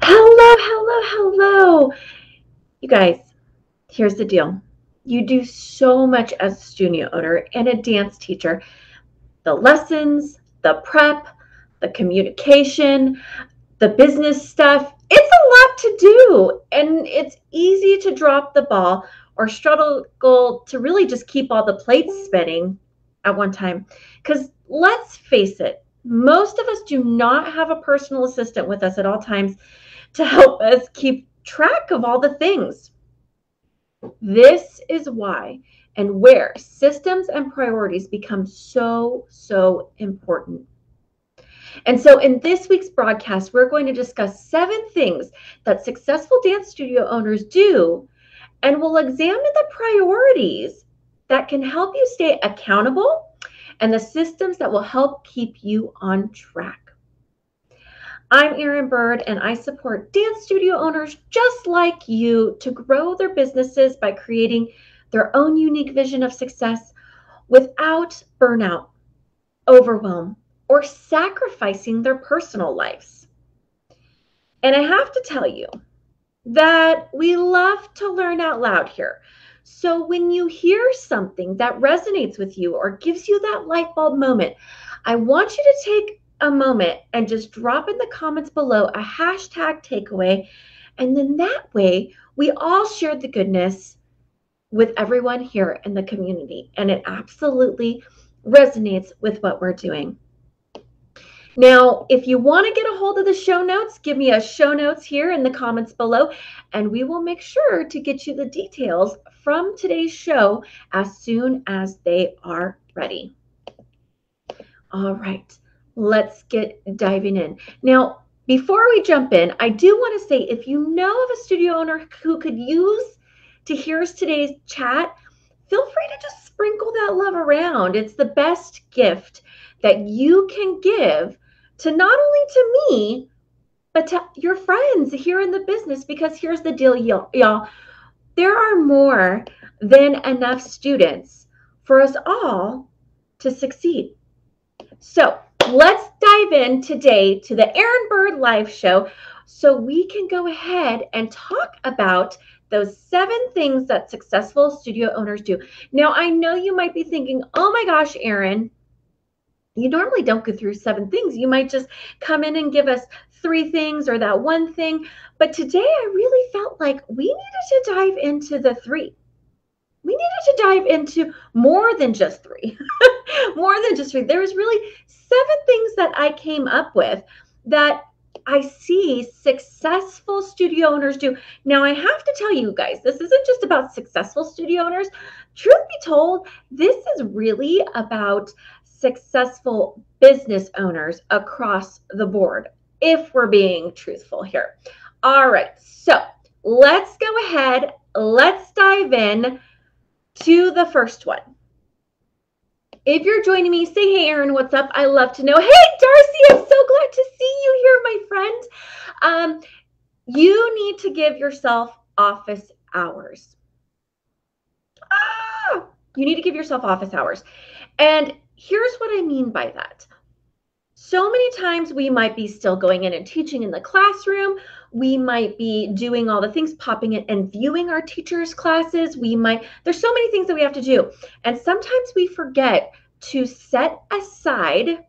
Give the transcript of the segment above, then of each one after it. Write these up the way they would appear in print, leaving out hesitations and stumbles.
Hello. You guys, here's the deal. You do so much as a studio owner and a dance teacher. The lessons, the prep, the communication, the business stuff. It's a lot to do, and it's easy to drop the ball or struggle to really just keep all the plates spinning at one time. Because let's face it, most of us do not have a personal assistant with us at all times to help us keep track of all the things. This is why and where systems and priorities become so important. And so in this week's broadcast, we're going to discuss 7 things that successful dance studio owners do, and we'll examine the priorities that can help you stay accountable and the systems that will help keep you on track. I'm Erin Bird, and I support dance studio owners just like you to grow their businesses by creating their own unique vision of success without burnout, overwhelm, or sacrificing their personal lives. And I have to tell you that we love to learn out loud here. So when you hear something that resonates with you or gives you that light bulb moment, I want you to take a moment and just drop in the comments below a hashtag takeaway. And then that way we all share the goodness with everyone here in the community. And it absolutely resonates with what we're doing. Now, if you want to get a hold of the show notes, give me a show notes here in the comments below, and we will make sure to get you the details from today's show as soon as they are ready. All right, let's get diving in. Now, before we jump in, I do want to say if you know of a studio owner who could use to hear today's chat, feel free to just sprinkle that love around. It's the best gift that you can give to not only to me, but to your friends here in the business, because here's the deal, y'all. There are more than enough students for us all to succeed. So let's dive in today to the Erin Bird Live Show so we can go ahead and talk about those 7 things that successful studio owners do. Now, I know you might be thinking, oh my gosh, Erin, you normally don't go through 7 things. You might just come in and give us 3 things or that 1 thing. But today I really felt like we needed to dive into the 3. We needed to dive into more than just 3. More than just 3. There's really 7 things that I came up with that I see successful studio owners do. Now, I have to tell you guys, this isn't just about successful studio owners. Truth be told, this is really about successful business owners across the board, if we're being truthful here. All right, so let's go ahead. Let's dive in to the first one. If you're joining me, say, hey, Erin, what's up? I love to know. Hey, Darcy, I'm so glad to see you here, my friend. You need to give yourself office hours. You need to give yourself office hours. And here's what I mean by that. So many times we might be still going in and teaching in the classroom. We might be doing all the things, popping in and viewing our teachers' classes. There's so many things that we have to do. And sometimes we forget to set aside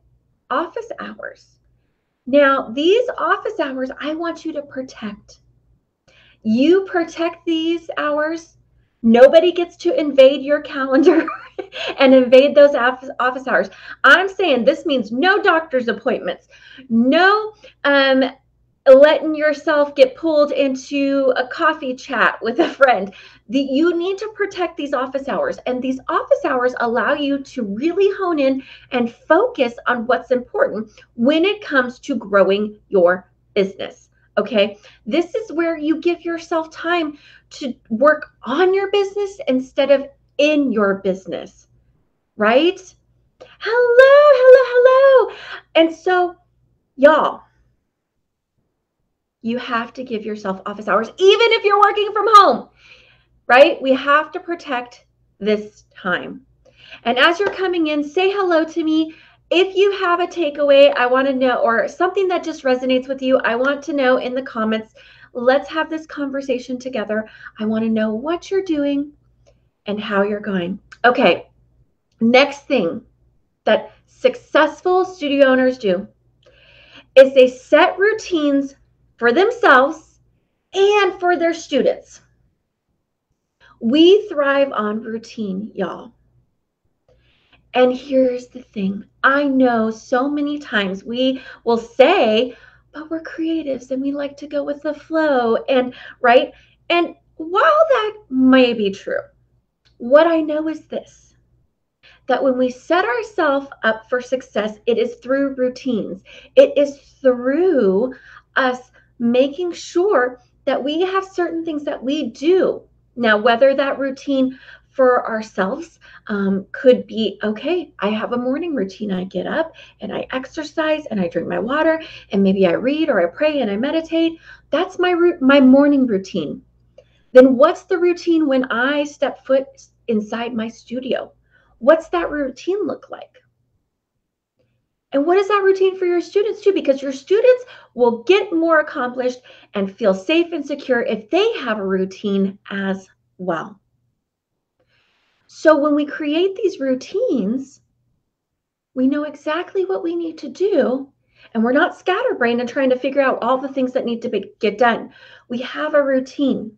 office hours. Now, these office hours, I want you to protect. You protect these hours. Nobody gets to invade your calendar and invade those office hours. I'm saying this means no doctor's appointments, no letting yourself get pulled into a coffee chat with a friend. You need to protect these office hours, and these office hours allow you to really hone in and focus on what's important when it comes to growing your business. Okay, this is where you give yourself time to work on your business instead of in your business, right? Hello. And so, y'all, you have to give yourself office hours, even if you're working from home, right? We have to protect this time. And as you're coming in, say hello to me. if you have a takeaway, I want to know, or something that just resonates with you, I want to know in the comments. Let's have this conversation together. I want to know what you're doing and how you're going. Okay, next thing that successful studio owners do is they set routines for themselves and for their students. We thrive on routine, y'all. And here's the thing. I know so many times we will say, but we're creatives and we like to go with the flow, and right? And while that may be true, what I know is this, that when we set ourselves up for success, it is through routines. It is through us making sure that we have certain things that we do. Now, whether that routine for ourselves could be, okay, I have a morning routine. I get up and I exercise and I drink my water and maybe I read or I pray and I meditate. That's my morning routine. Then what's the routine when I step foot inside my studio? What's that routine look like? And what is that routine for your students too? Because your students will get more accomplished and feel safe and secure if they have a routine as well. So when we create these routines, we know exactly what we need to do, and we're not scatterbrained and trying to figure out all the things that need to get done. We have a routine.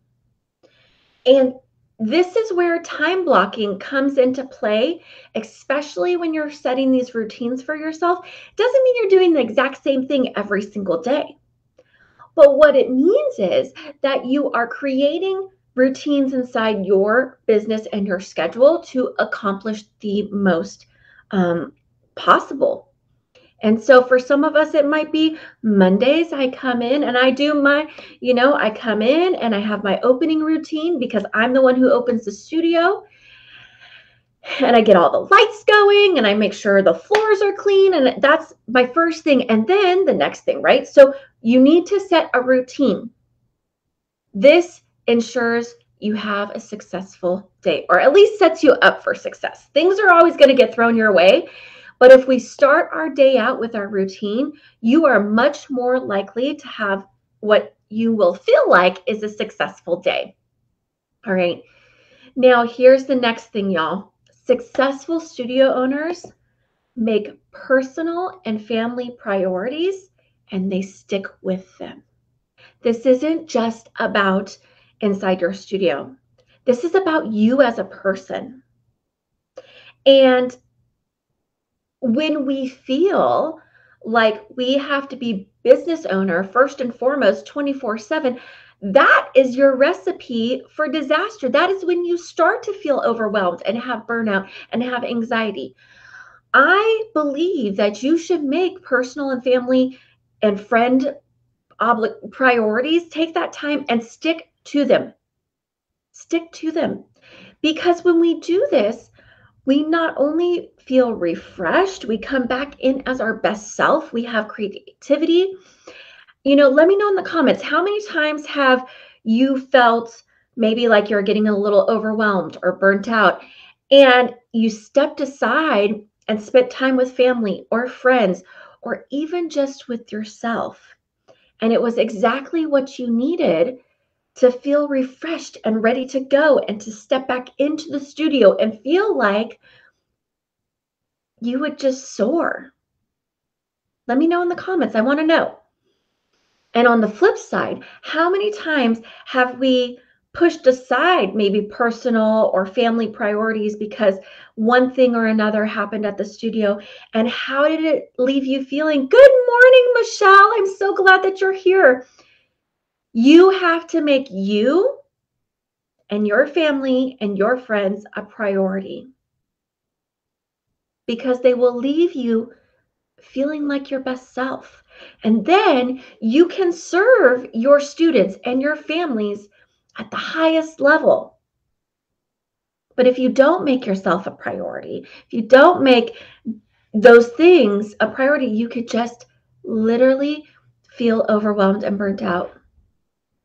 And this is where time blocking comes into play, especially when you're setting these routines for yourself. It doesn't mean you're doing the exact same thing every single day. But what it means is that you are creating routines inside your business and your schedule to accomplish the most possible. And so for some of us, it might be Mondays. I come in and I do I come in and I have my opening routine because I'm the one who opens the studio. And I get all the lights going and I make sure the floors are clean. And that's my first thing. And then the next thing, right? So you need to set a routine. This ensures you have a successful day, or at least sets you up for success. Things are always going to get thrown your way. But if we start our day out with our routine, you are much more likely to have what you will feel like is a successful day. All right. Now, here's the next thing, y'all. Successful studio owners make personal and family priorities, and they stick with them. This isn't just about inside your studio. This is about you as a person. And when we feel like we have to be business owner first and foremost 24/7, that is your recipe for disaster. That is when you start to feel overwhelmed and have burnout and have anxiety. I believe that you should make personal and family and friend priorities. Take that time and stick to them. Stick to them. Because when we do this, we not only feel refreshed, we come back in as our best self, we have creativity. Let me know in the comments, how many times have you felt maybe like you're getting a little overwhelmed or burnt out, and you stepped aside and spent time with family or friends, or even just with yourself, and it was exactly what you needed to feel refreshed and ready to go and to step back into the studio and feel like you would just soar? Let me know in the comments. I want to know. And on the flip side, how many times have we pushed aside maybe personal or family priorities because one thing or another happened at the studio? And how did it leave you feeling? Good morning, Michelle. I'm so glad that you're here. You have to make you and your family and your friends a priority, because they will leave you feeling like your best self. And then you can serve your students and your families at the highest level. But if you don't make yourself a priority, if you don't make those things a priority, you could just literally feel overwhelmed and burnt out.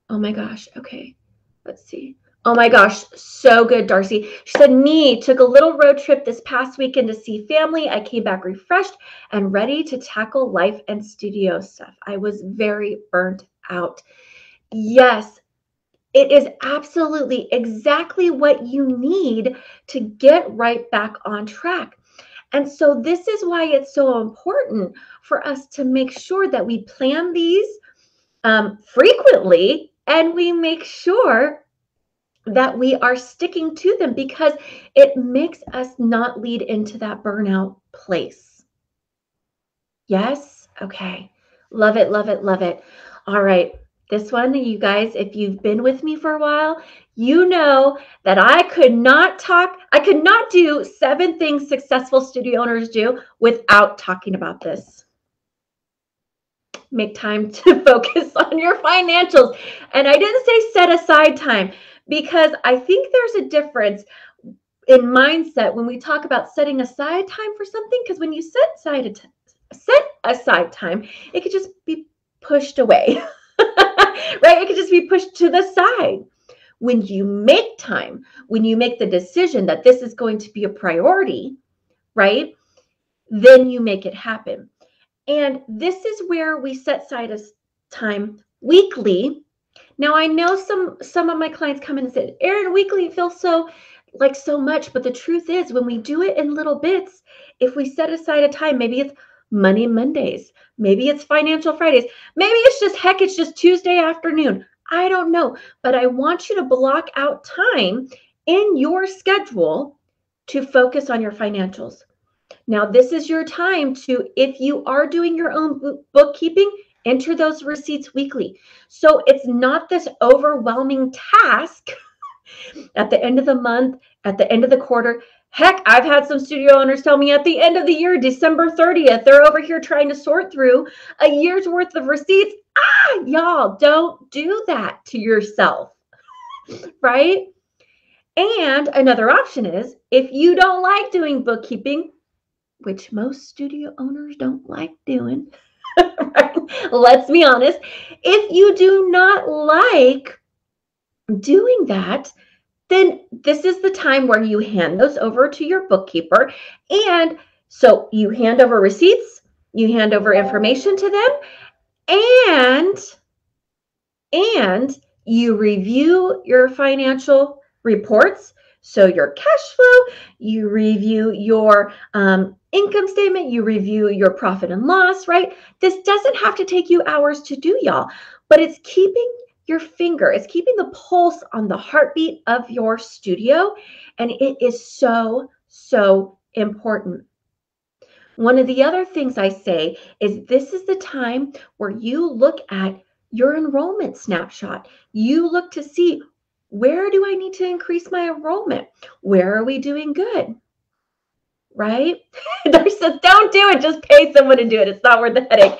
Oh my gosh. Okay, let's see. Oh my gosh, so good, Darcy. She said, me took a little road trip this past weekend to see family. I came back refreshed and ready to tackle life and studio stuff. I was very burnt out. Yes, it is absolutely exactly what you need to get right back on track. And so this is why it's so important for us to make sure that we plan these frequently, and we make sure that we are sticking to them, because it makes us not lead into that burnout place. Yes? Okay. Love it, love it, love it. All right. This one, you guys, if you've been with me for a while, you know that I could not do 7 things successful studio owners do without talking about this. Make time to focus on your financials. And I didn't say set aside time, because I think there's a difference in mindset when we talk about setting aside time for something, because when you set aside time, it could just be pushed away, right? It could just be pushed to the side. When you make time, when you make the decision that this is going to be a priority, right? Then you make it happen. And this is where we set aside time weekly. Now, I know some of my clients come in and say, Erin, weekly feels so much. But the truth is, when we do it in little bits, if we set aside a time, maybe it's Money Mondays, maybe it's Financial Fridays, maybe it's just Tuesday afternoon. I don't know. But I want you to block out time in your schedule to focus on your financials. Now, this is your time to, if you are doing your own bookkeeping, enter those receipts weekly. So it's not this overwhelming task at the end of the month, at the end of the quarter. Heck, I've had some studio owners tell me at the end of the year, December 30th, they're over here trying to sort through a year's worth of receipts. Y'all, don't do that to yourself, right? And another option is, if you don't like doing bookkeeping, which most studio owners don't like doing, right? Let's be honest. If you do not like doing that, then this is the time where you hand those over to your bookkeeper. And so you hand over receipts, you hand over information to them, and you review your financial reports. So your cash flow, you review your income statement, you review your profit and loss, right? This doesn't have to take you hours to do, y'all, but it's keeping your finger, it's keeping the pulse on the heartbeat of your studio. And it is so, so important. One of the other things I say is, this is the time where you look at your enrollment snapshot. You look to see, where do I need to increase my enrollment? Where are we doing good? Right? Darcy says, don't do it. Just pay someone to do it. It's not worth the headache.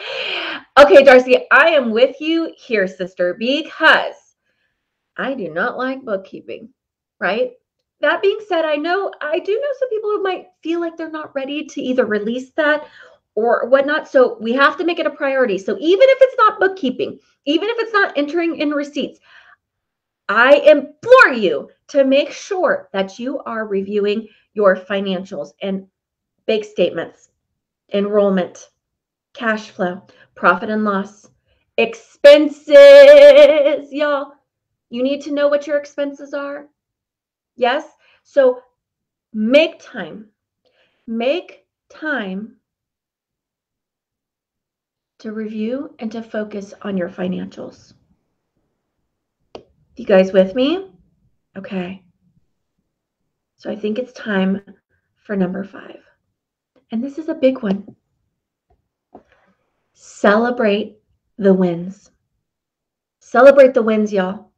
Okay, Darcy, I am with you here, sister, because I do not like bookkeeping, right? That being said, I do know some people who might feel like they're not ready to either release that or whatnot. So we have to make it a priority. So even if it's not bookkeeping, even if it's not entering in receipts, I implore you to make sure that you are reviewing your financials and bank statements, enrollment, cash flow, profit and loss, expenses. Y'all, you need to know what your expenses are. Yes? So make time. Make time to review and to focus on your financials. You guys with me? Okay. So I think it's time for number 5. And this is a big one. Celebrate the wins. Celebrate the wins, y'all.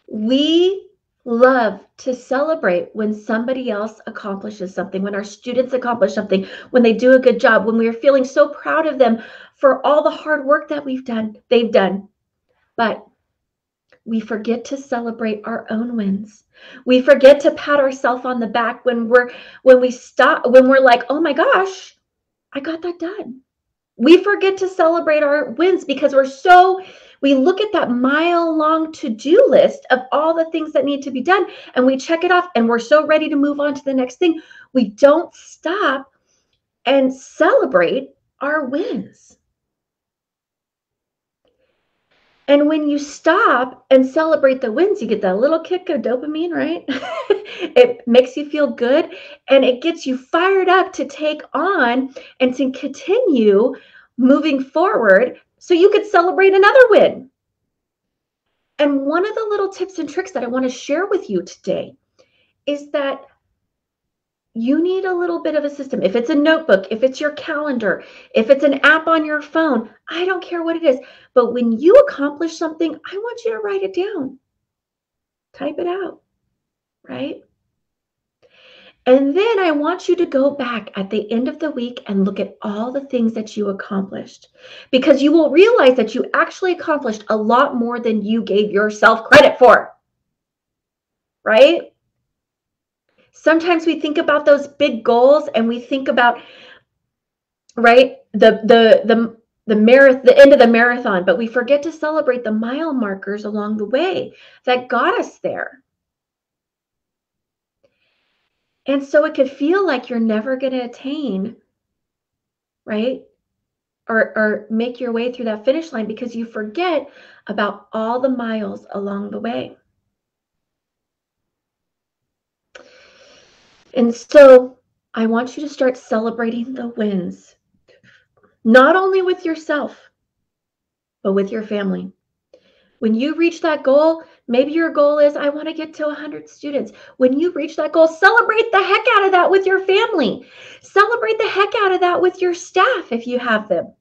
We love to celebrate when somebody else accomplishes something, when our students accomplish something, when they do a good job, when we're feeling so proud of them for all the hard work that they've done. But we forget to celebrate our own wins. We forget to pat ourselves on the back when we're like, oh my gosh, I got that done. We forget to celebrate our wins because We look at that mile-long to-do list of all the things that need to be done, and we check it off, and we're so ready to move on to the next thing. We don't stop and celebrate our wins. And when you stop and celebrate the wins, you get that little kick of dopamine, right? It makes you feel good, and it gets you fired up to take on and to continue moving forward so you could celebrate another win. And one of the little tips and tricks that I want to share with you today is that you need a little bit of a system. If it's a notebook, if it's your calendar, if it's an app on your phone, I don't care what it is. But when you accomplish something, I want you to write it down. Type it out, right? And then I want you to go back at the end of the week and look at all the things that you accomplished, because you will realize that you actually accomplished a lot more than you gave yourself credit for, right? Sometimes we think about those big goals and we think about, right, the end of the marathon, but we forget to celebrate the mile markers along the way that got us there. And so it could feel like you're never going to attain, right, or make your way through that finish line because you forget about all the miles along the way. And so I want you to start celebrating the wins, not only with yourself, but with your family. When you reach that goal, maybe your goal is, I want to get to 100 students. When you reach that goal, celebrate the heck out of that with your family. Celebrate the heck out of that with your staff if you have them.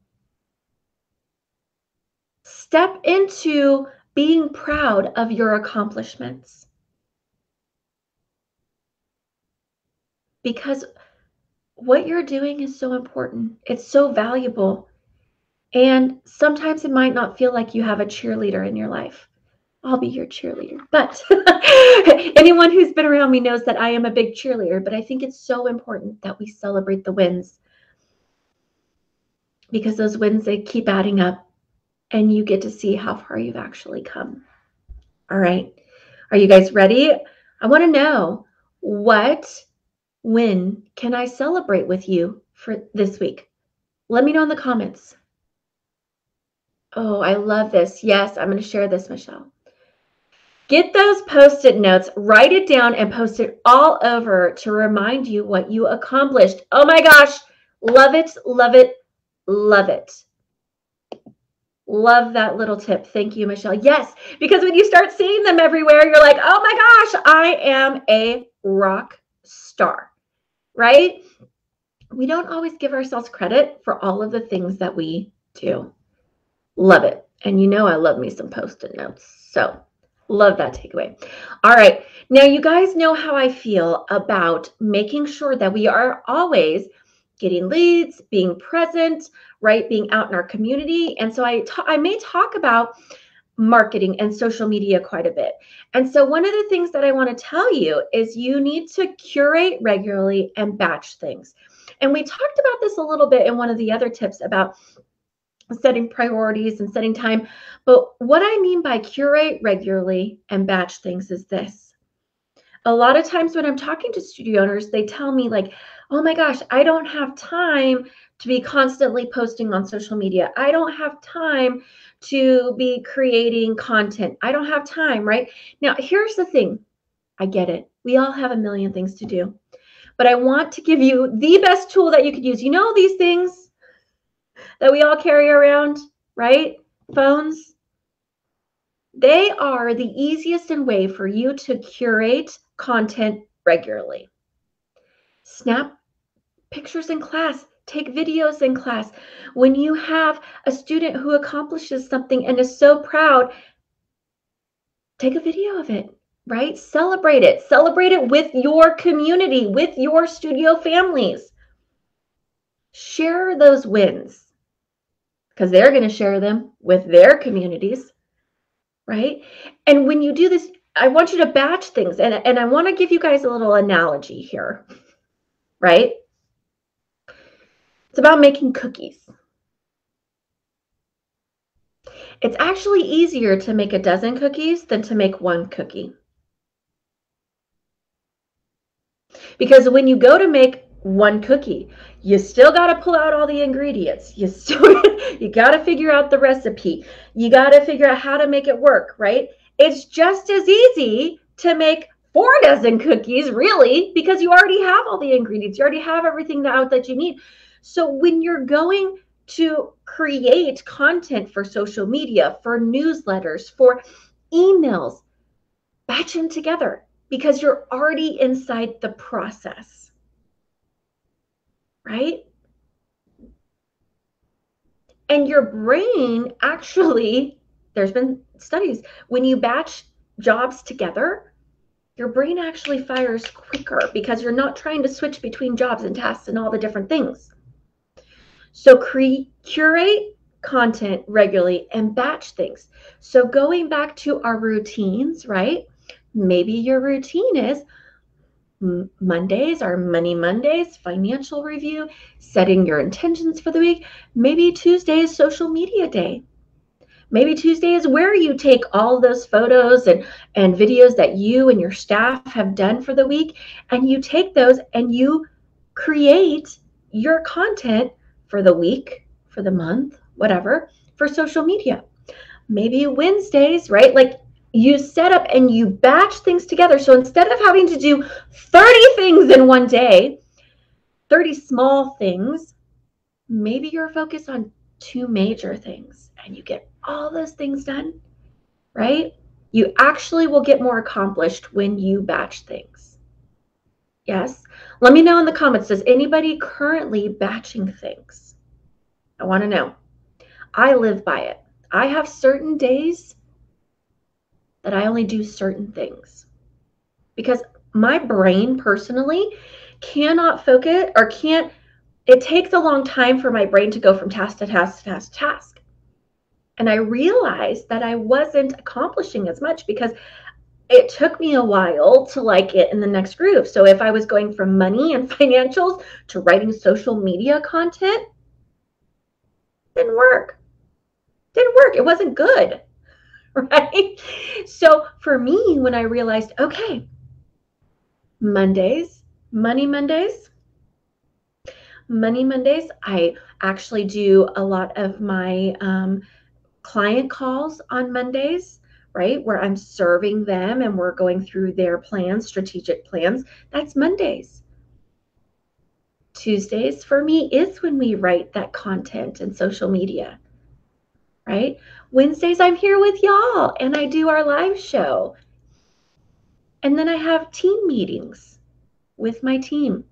Step into being proud of your accomplishments. Because what you're doing is so important. It's so valuable. And sometimes it might not feel like you have a cheerleader in your life. I'll be your cheerleader. But anyone who's been around me knows that I am a big cheerleader. But I think it's so important that we celebrate the wins, because those wins, they keep adding up and you get to see how far you've actually come. All right. Are you guys ready? I want to know, what win can I celebrate with you for this week? Let me know in the comments. Oh, I love this. Yes, I'm going to share this, Michelle. Get those Post-it notes, write it down, and post it all over to remind you what you accomplished. Oh my gosh, love it, love it, love it. Love that little tip. Thank you, Michelle. Yes, because when you start seeing them everywhere, you're like, oh my gosh, I am a rock star, right? We don't always give ourselves credit for all of the things that we do. Love it. And you know I love me some Post-it notes. So love that takeaway. All right. Now you guys know how I feel about making sure that we are always getting leads, being present, right? Being out in our community. And so I may talk about marketing and social media quite a bit. And so one of the things that I want to tell you is you need to curate regularly and batch things. And we talked about this a little bit in one of the other tips about setting priorities and setting time. But what I mean by curate regularly and batch things is this. A lot of times when I'm talking to studio owners, they tell me like, oh my gosh, I don't have time to be constantly posting on social media. I don't have time to be creating content. I don't have time, right? Now, here's the thing. I get it. We all have a million things to do. But I want to give you the best tool that you could use. You know these things that we all carry around, right? Phones. They are the easiest way for you to curate content regularly. Snap pictures in class. Take videos in class. When you have a student who accomplishes something and is so proud, take a video of it, right? Celebrate it. Celebrate it with your community, with your studio families. Share those wins, because they're going to share them with their communities, right? And when you do this, I want you to batch things. And I want to give you guys a little analogy here, right? It's about making cookies. It's actually easier to make a dozen cookies than to make one cookie. Because when you go to make one cookie, you still got to pull out all the ingredients. You got to figure out the recipe. You got to figure out how to make it work, right? It's just as easy to make 4 dozen cookies, really, because you already have all the ingredients. You already have everything out that you need. So when you're going to create content for social media, for newsletters, for emails, batch them together because you're already inside the process, right? And your brain actually, there's been studies, when you batch jobs together, your brain actually fires quicker because you're not trying to switch between jobs and tasks and all the different things. So curate content regularly and batch things. So going back to our routines, right? Maybe your routine is Mondays are Money Mondays, financial review, setting your intentions for the week. Maybe Tuesday is social media day. Maybe Tuesday is where you take all those photos and videos that you and your staff have done for the week, and you take those and you create your content for the week, for the month, whatever, for social media. Maybe Wednesdays, right? Like you set up and you batch things together. So instead of having to do 30 things in one day, 30 small things, maybe you're focused on 2 major things and you get all those things done, right? You actually will get more accomplished when you batch things. Yes? Let me know in the comments, does anybody currently batching things? I want to know. I live by it. I have certain days that I only do certain things because my brain personally cannot focus or can't, it takes a long time for my brain to go from task to task to task to task. And I realized that I wasn't accomplishing as much because it took me a while to like get in the next groove. So if I was going from money and financials to writing social media content, didn't work. Didn't work. It wasn't good. Right? So for me, when I realized, okay, Mondays, Money Mondays, I actually do a lot of my client calls on Mondays, right? Where I'm serving them and we're going through their plans, strategic plans. That's Mondays. Tuesdays for me is when we write that content and social media, right? Wednesdays, I'm here with y'all and I do our live show. And then I have team meetings with my team.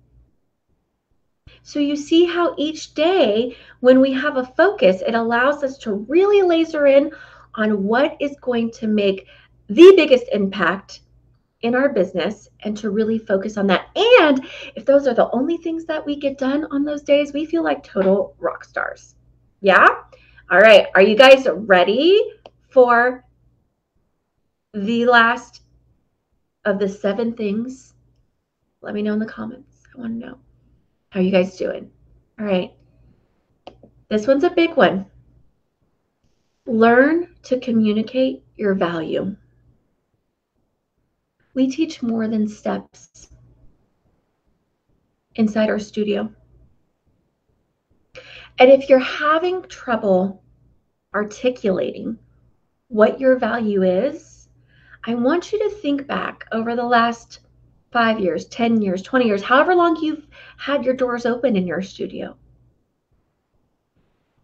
So you see how each day, when we have a focus, it allows us to really laser in on what is going to make the biggest impact in our business and to really focus on that. And if those are the only things that we get done on those days, we feel like total rock stars. Yeah? All right. Are you guys ready for the last of the 7 things? Let me know in the comments. I want to know. How are you guys doing? All right. This one's a big one. Learn to communicate your value. We teach more than steps inside our studio. And if you're having trouble articulating what your value is, I want you to think back over the last 5 years, 10 years, 20 years, however long you've had your doors open in your studio.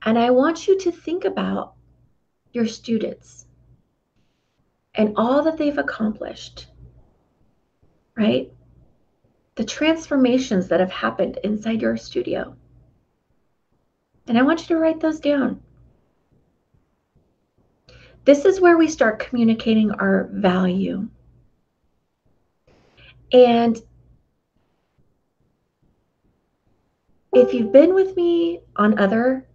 And I want you to think about your students and all that they've accomplished, right? The transformations that have happened inside your studio. And I want you to write those down. This is where we start communicating our value. And if you've been with me on other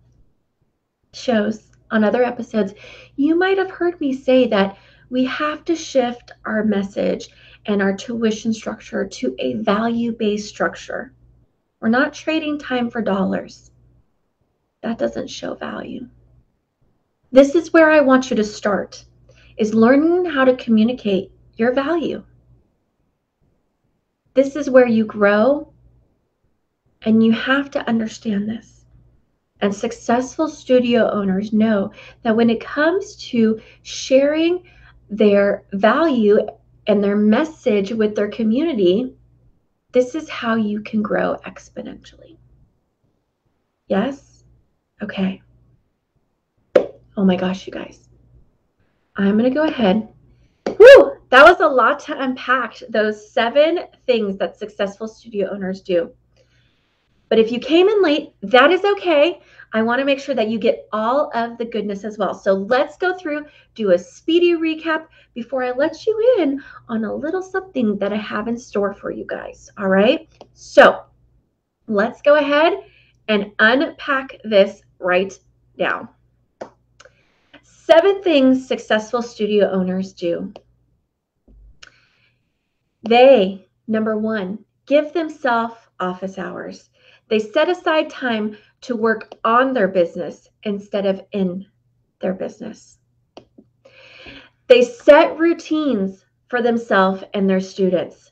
shows, on other episodes, you might have heard me say that we have to shift our message and our tuition structure to a value-based structure. We're not trading time for dollars. That doesn't show value. This is where I want you to start, is learning how to communicate your value. This is where you grow, and you have to understand this. And successful studio owners know that when it comes to sharing their value and their message with their community, this is how you can grow exponentially. Yes? Okay. Oh my gosh, you guys. I'm going to go ahead. Woo! That was a lot to unpack, those 7 things that successful studio owners do. But if you came in late, that is okay. I want to make sure that you get all of the goodness as well. So let's go through, do a speedy recap before I let you in on a little something that I have in store for you guys. All right? So let's go ahead and unpack this right now. 7 things successful studio owners do. They, number 1, give themselves office hours. They set aside time to work on their business instead of in their business. They set routines for themselves and their students.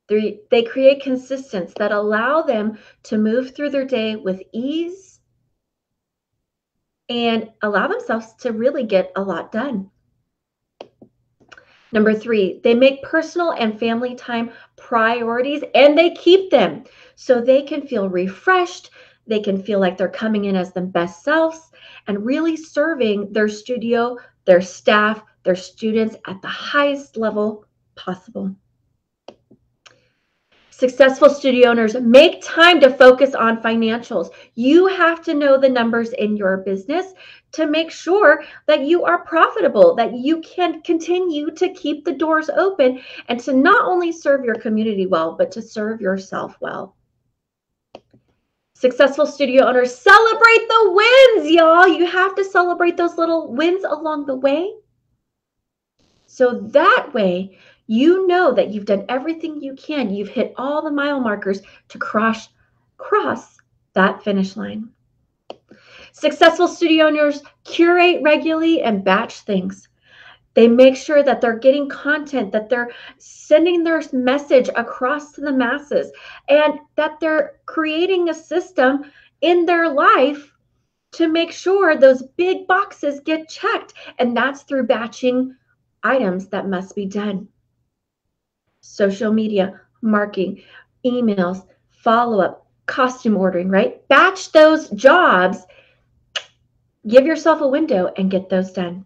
They create consistency that allow them to move through their day with ease and allow themselves to really get a lot done. Number 3, they make personal and family time priorities, and they keep them so they can feel refreshed. They can feel like they're coming in as their best selves and really serving their studio, their staff, their students at the highest level possible. Successful studio owners make time to focus on financials. You have to know the numbers in your business to make sure that you are profitable, that you can continue to keep the doors open and to not only serve your community well, but to serve yourself well. Successful studio owners celebrate the wins, y'all. You have to celebrate those little wins along the way. So that way, you know that you've done everything you can. You've hit all the mile markers to cross that finish line. Successful studio owners curate regularly and batch things. They make sure that they're getting content, that they're sending their message across to the masses, and that they're creating a system in their life to make sure those big boxes get checked. And that's through batching items that must be done. Social media, marketing, emails, follow-up, costume ordering, right? Batch those jobs, give yourself a window and get those done.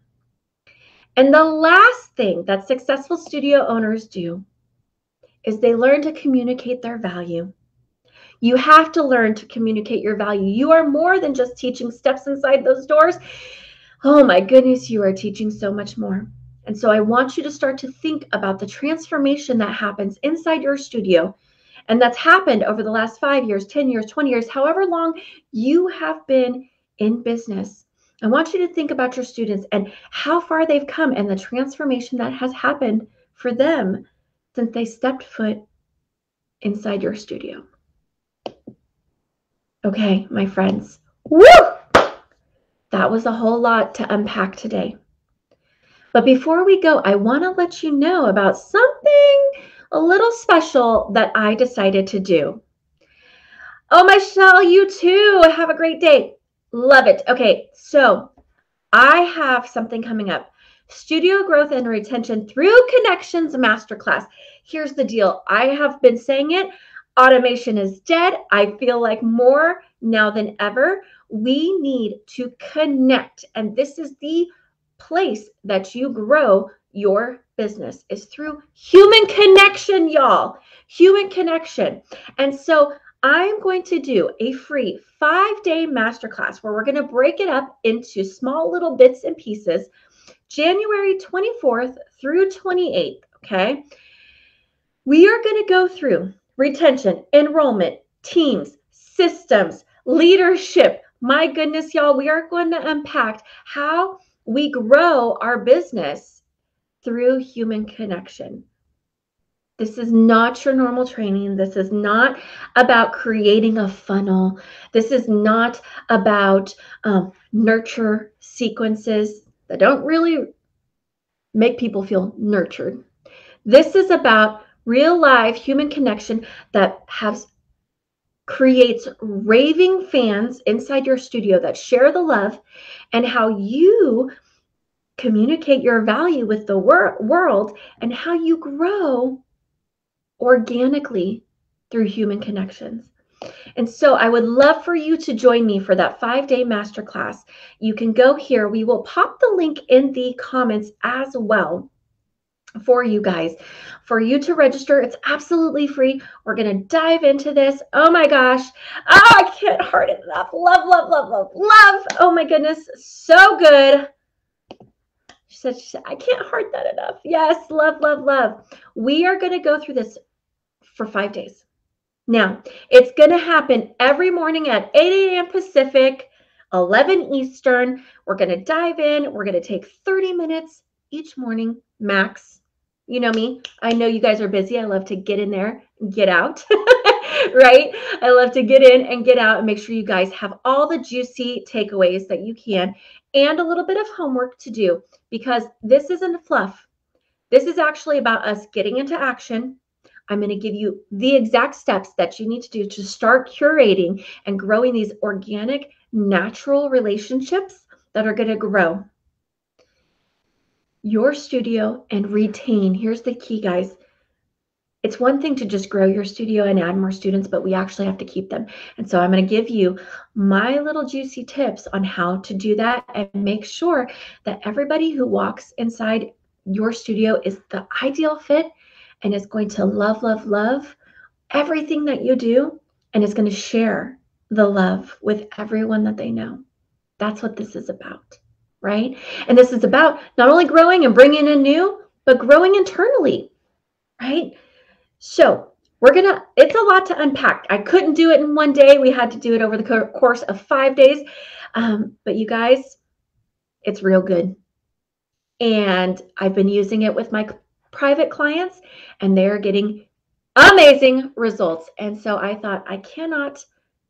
And the last thing that successful studio owners do is they learn to communicate their value. You have to learn to communicate your value. You are more than just teaching steps inside those doors. Oh my goodness, you are teaching so much more. And so I want you to start to think about the transformation that happens inside your studio. And that's happened over the last 5 years, 10 years, 20 years, however long you have been in business. I want you to think about your students and how far they've come and the transformation that has happened for them since they stepped foot inside your studio. Okay, my friends. Woo! That was a whole lot to unpack today. But before we go, I want to let you know about something a little special that I decided to do. Oh, Michelle, you too. Have a great day. Love it. Okay, so I have something coming up. Studio Growth and Retention Through Connections Masterclass. Here's the deal. I have been saying it. Automation is dead. I feel like more now than ever, we need to connect. And this is the place that you grow your business, is through human connection, y'all. Human connection. And so I'm going to do a free 5-day masterclass where we're going to break it up into small little bits and pieces, January 24th through 28th, okay? We are going to go through retention, enrollment, teams, systems, leadership. My goodness, y'all, we are going to unpack how we grow our business through human connection. This is not your normal training. This is not about creating a funnel. This is not about nurture sequences that don't really make people feel nurtured. This is about real live human connection that creates raving fans inside your studio that share the love, and how you communicate your value with the world, and how you grow organically through human connections. And so I would love for you to join me for that 5-day masterclass. You can go here. We will pop the link in the comments as well for you guys, for you to register. It's absolutely free. We're going to dive into this. Oh my gosh. Oh, I can't heart it enough. Love, love, love, love, love. Oh my goodness. So good. She said, I can't heart that enough. Yes. Love, love, love. We are going to go through this for 5 days. Now, it's going to happen every morning at 8 a.m. Pacific, 11 Eastern. We're going to dive in. We're going to take 30 minutes each morning, max. You know me. I know you guys are busy. I love to get in there and get out, right? I love to get in and get out and make sure you guys have all the juicy takeaways that you can, and a little bit of homework to do, because this isn't fluff. This is actually about us getting into action. I'm going to give you the exact steps that you need to do to start curating and growing these organic, natural relationships that are going to grow your studio and retain. Here's the key, guys. It's one thing to just grow your studio and add more students, but we actually have to keep them. And so I'm going to give you my little juicy tips on how to do that and make sure that everybody who walks inside your studio is the ideal fit and is going to love, love, love everything that you do, and is going to share the love with everyone that they know. That's what this is about, right? And this is about not only growing and bringing in new, but growing internally, right? So it's a lot to unpack. I couldn't do it in one day. We had to do it over the course of 5 days. But you guys, it's real good. And I've been using it with my private clients, and they're getting amazing results. And so I thought, I cannot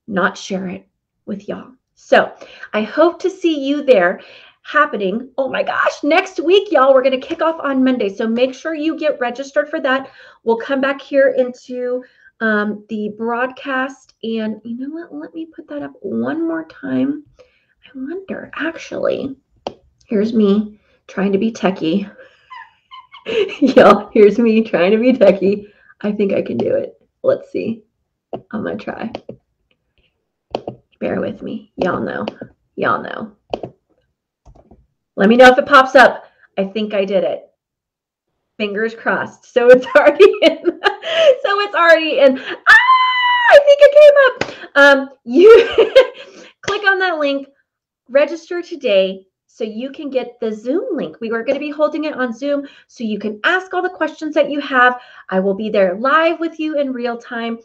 not share it with y'all. So I hope to see you there happening. Oh my gosh, next week, y'all, we're going to kick off on Monday. So make sure you get registered for that. We'll come back here into the broadcast. And you know what? Let me put that up one more time. I wonder, actually, here's me trying to be techie. Y'all, here's me trying to be techie. I think I can do it. Let's see. I'm going to try. Bear with me. Y'all know. Y'all know. Let me know if it pops up. I think I did it. Fingers crossed. So it's already in. I think it came up. You click on that link. Register today so you can get the Zoom link. We are going to be holding it on Zoom so you can ask all the questions that you have. I will be there live with you in real time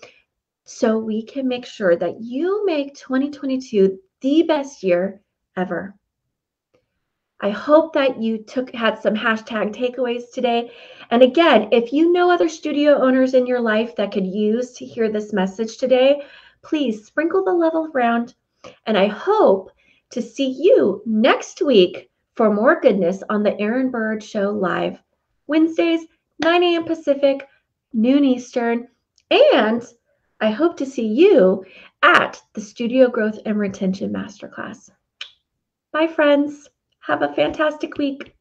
so we can make sure that you make 2022 the best year ever. I hope that you had some hashtag takeaways today. And again, if you know other studio owners in your life that could use to hear this message today, please sprinkle the love around. And I hope to see you next week for more goodness on the Erin Bird Show live, Wednesdays, 9 a.m. Pacific, noon Eastern. And I hope to see you at the Studio Growth and Retention Masterclass. Bye, friends. Have a fantastic week.